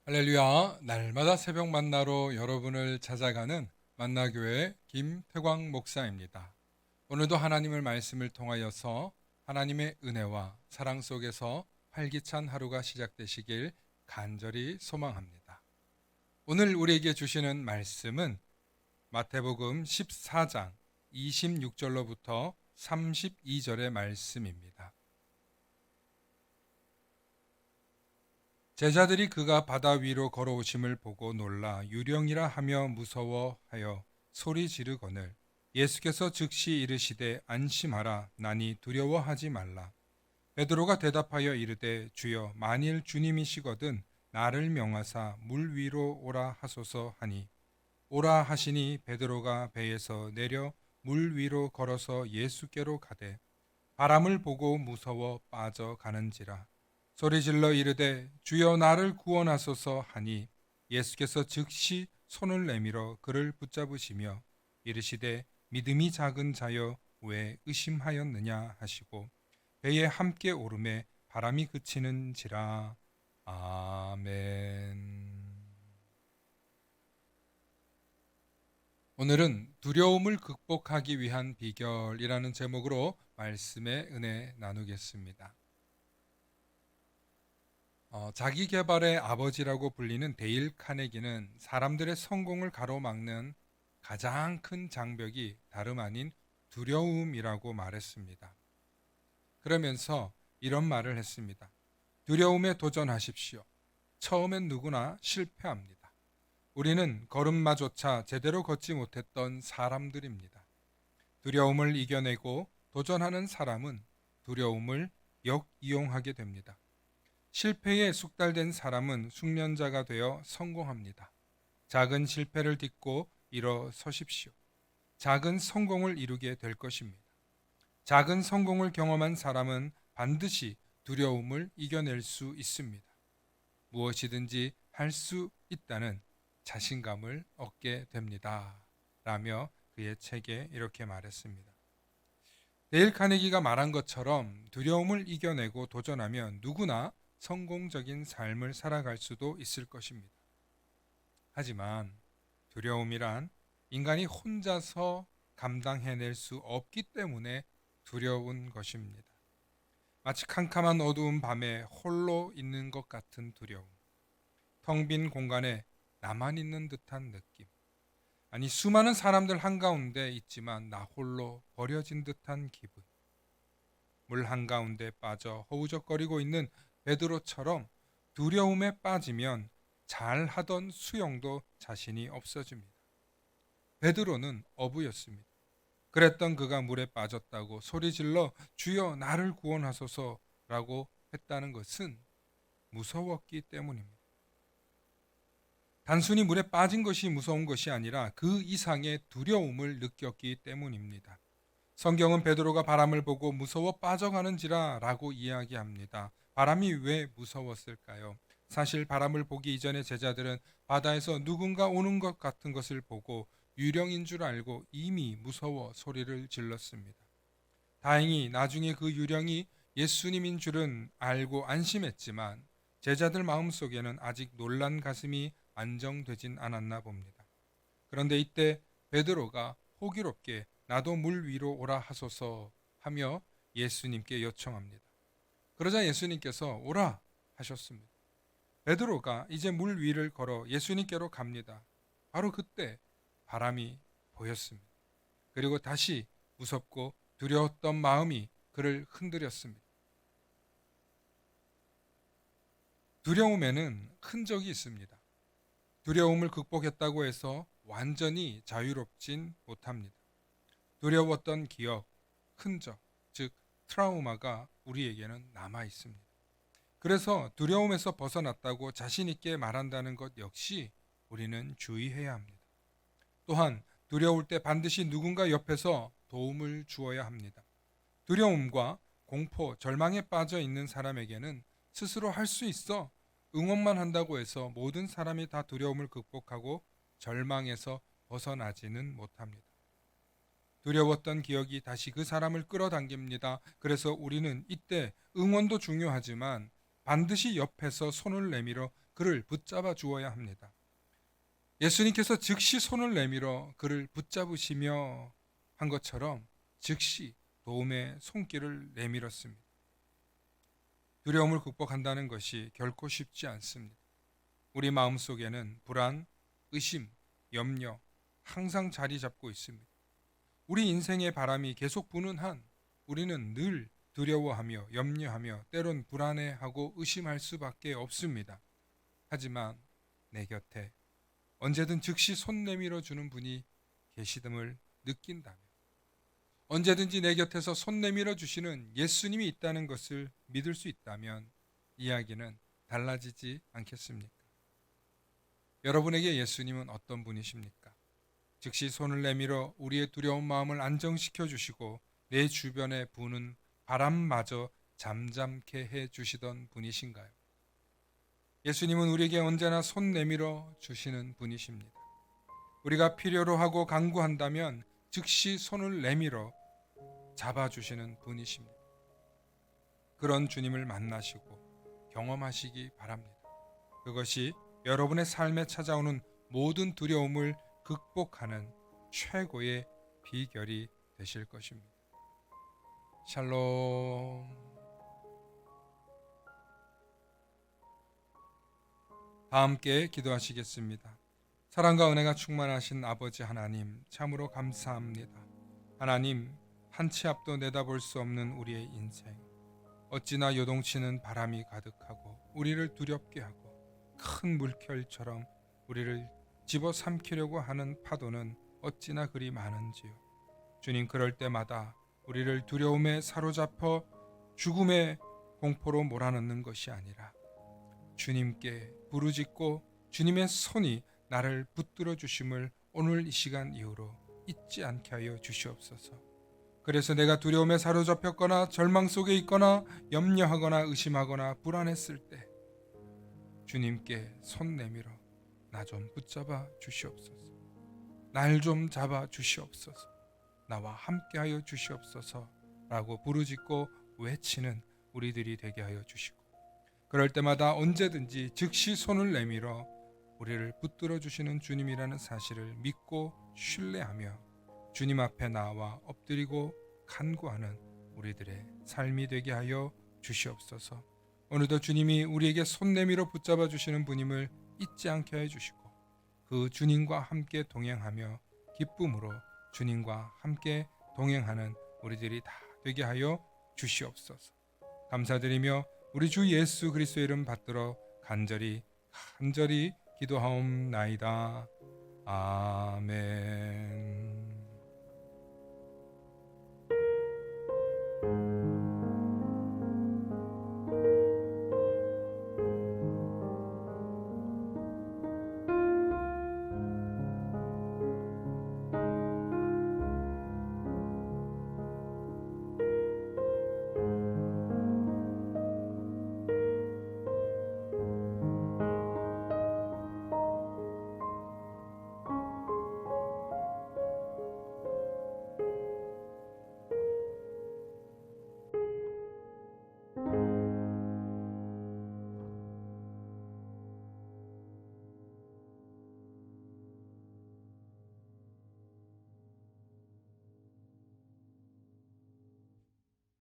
할렐루야, 날마다 새벽 만나러 여러분을 찾아가는 만나교회 김태광 목사입니다. 오늘도 하나님의 말씀을 통하여서 하나님의 은혜와 사랑 속에서 활기찬 하루가 시작되시길 간절히 소망합니다. 오늘 우리에게 주시는 말씀은 마태복음 14장 26절로부터 32절의 말씀입니다. 제자들이 그가 바다 위로 걸어오심을 보고 놀라 유령이라 하며 무서워하여 소리 지르거늘 예수께서 즉시 이르시되 안심하라 나니 두려워하지 말라. 베드로가 대답하여 이르되 주여 만일 주님이시거든 나를 명하사 물 위로 오라 하소서 하니 오라 하시니 베드로가 배에서 내려 물 위로 걸어서 예수께로 가되 바람을 보고 무서워 빠져가는지라. 소리질러 이르되 주여 나를 구원하소서 하니 예수께서 즉시 손을 내밀어 그를 붙잡으시며 이르시되 믿음이 작은 자여 왜 의심하였느냐 하시고 배에 함께 오르매 바람이 그치는지라. 아멘. 오늘은 두려움을 극복하기 위한 비결이라는 제목으로 말씀의 은혜 나누겠습니다. 자기 개발의 아버지라고 불리는 데일 카네기는 사람들의 성공을 가로막는 가장 큰 장벽이 다름 아닌 두려움이라고 말했습니다. 그러면서 이런 말을 했습니다. 두려움에 도전하십시오. 처음엔 누구나 실패합니다. 우리는 걸음마조차 제대로 걷지 못했던 사람들입니다. 두려움을 이겨내고 도전하는 사람은 두려움을 역이용하게 됩니다. 실패에 숙달된 사람은 숙련자가 되어 성공합니다. 작은 실패를 딛고 일어서십시오. 작은 성공을 이루게 될 것입니다. 작은 성공을 경험한 사람은 반드시 두려움을 이겨낼 수 있습니다. 무엇이든지 할 수 있다는 자신감을 얻게 됩니다. 라며 그의 책에 이렇게 말했습니다. 데일 카네기가 말한 것처럼 두려움을 이겨내고 도전하면 누구나 성공적인 삶을 살아갈 수도 있을 것입니다. 하지만 두려움이란 인간이 혼자서 감당해낼 수 없기 때문에 두려운 것입니다. 마치 캄캄한 어두운 밤에 홀로 있는 것 같은 두려움, 텅 빈 공간에 나만 있는 듯한 느낌, 아니 수많은 사람들 한가운데 있지만 나 홀로 버려진 듯한 기분, 물 한가운데 빠져 허우적거리고 있는 베드로처럼 두려움에 빠지면 잘하던 수영도 자신이 없어집니다. 베드로는 어부였습니다. 그랬던 그가 물에 빠졌다고 소리질러 주여 나를 구원하소서라고 했다는 것은 무서웠기 때문입니다. 단순히 물에 빠진 것이 무서운 것이 아니라 그 이상의 두려움을 느꼈기 때문입니다. 성경은 베드로가 바람을 보고 무서워 빠져가는지라 라고 이야기합니다. 바람이 왜 무서웠을까요? 사실 바람을 보기 이전에 제자들은 바다에서 누군가 오는 것 같은 것을 보고 유령인 줄 알고 이미 무서워 소리를 질렀습니다. 다행히 나중에 그 유령이 예수님인 줄은 알고 안심했지만 제자들 마음속에는 아직 놀란 가슴이 안정되진 않았나 봅니다. 그런데 이때 베드로가 호기롭게 나도 물 위로 오라 하소서 하며 예수님께 요청합니다. 그러자 예수님께서 오라 하셨습니다. 베드로가 이제 물 위를 걸어 예수님께로 갑니다. 바로 그때 바람이 보였습니다. 그리고 다시 무섭고 두려웠던 마음이 그를 흔들었습니다. 두려움에는 흔적이 있습니다. 두려움을 극복했다고 해서 완전히 자유롭진 못합니다. 두려웠던 기억, 흔적, 즉 트라우마가 우리에게는 남아 있습니다. 그래서 두려움에서 벗어났다고 자신 있게 말한다는 것 역시 우리는 주의해야 합니다. 또한 두려울 때 반드시 누군가 옆에서 도움을 주어야 합니다. 두려움과 공포, 절망에 빠져 있는 사람에게는 스스로 할 수 있어 응원만 한다고 해서 모든 사람이 다 두려움을 극복하고 절망에서 벗어나지는 못합니다. 두려웠던 기억이 다시 그 사람을 끌어당깁니다. 그래서 우리는 이때 응원도 중요하지만 반드시 옆에서 손을 내밀어 그를 붙잡아 주어야 합니다. 예수님께서 즉시 손을 내밀어 그를 붙잡으시며 한 것처럼 즉시 도움의 손길을 내밀었습니다. 두려움을 극복한다는 것이 결코 쉽지 않습니다. 우리 마음속에는 불안, 의심, 염려 항상 자리 잡고 있습니다. 우리 인생의 바람이 계속 부는 한 우리는 늘 두려워하며 염려하며 때론 불안해하고 의심할 수밖에 없습니다. 하지만 내 곁에 언제든 즉시 손 내밀어 주는 분이 계시됨을 느낀다면, 언제든지 내 곁에서 손 내밀어 주시는 예수님이 있다는 것을 믿을 수 있다면 이야기는 달라지지 않겠습니까? 여러분에게 예수님은 어떤 분이십니까? 즉시 손을 내밀어 우리의 두려운 마음을 안정시켜 주시고 내 주변에 부는 바람마저 잠잠케 해 주시던 분이신가요? 예수님은 우리에게 언제나 손 내밀어 주시는 분이십니다. 우리가 필요로 하고 간구한다면 즉시 손을 내밀어 잡아주시는 분이십니다. 그런 주님을 만나시고 경험하시기 바랍니다. 그것이 여러분의 삶에 찾아오는 모든 두려움을 극복하는 최고의 비결이 되실 것입니다. 샬롬. 다 함께 기도하시겠습니다. 사랑과 은혜가 충만하신 아버지 하나님, 참으로 감사합니다. 하나님, 한 치 앞도 내다볼 수 없는 우리의 인생, 어찌나 요동치는 바람이 가득하고 우리를 두렵게 하고 큰 물결처럼 우리를 집어삼키려고 하는 파도는 어찌나 그리 많은지요. 주님, 그럴 때마다 우리를 두려움에 사로잡혀 죽음의 공포로 몰아넣는 것이 아니라 주님께 부르짖고 주님의 손이 나를 붙들어 주심을 오늘 이 시간 이후로 잊지 않게 하여 주시옵소서. 그래서 내가 두려움에 사로잡혔거나 절망 속에 있거나 염려하거나 의심하거나 불안했을 때 주님께 손 내밀어 나 좀 붙잡아 주시옵소서. 날 좀 잡아 주시옵소서. 나와 함께하여 주시옵소서 라고 부르짖고 외치는 우리들이 되게 하여 주시고, 그럴 때마다 언제든지 즉시 손을 내밀어 우리를 붙들어 주시는 주님이라는 사실을 믿고 신뢰하며 주님 앞에 나와 엎드리고 간구하는 우리들의 삶이 되게 하여 주시옵소서. 오늘도 주님이 우리에게 손 내밀어 붙잡아 주시는 분임을 잊지 않게 해 주시고 그 주님과 함께 동행하며 기쁨으로 주님과 함께 동행하는 우리들이 다 되게 하여 주시옵소서. 감사드리며 우리 주 예수 그리스도의 이름 받들어 간절히 기도하옵나이다. 아멘.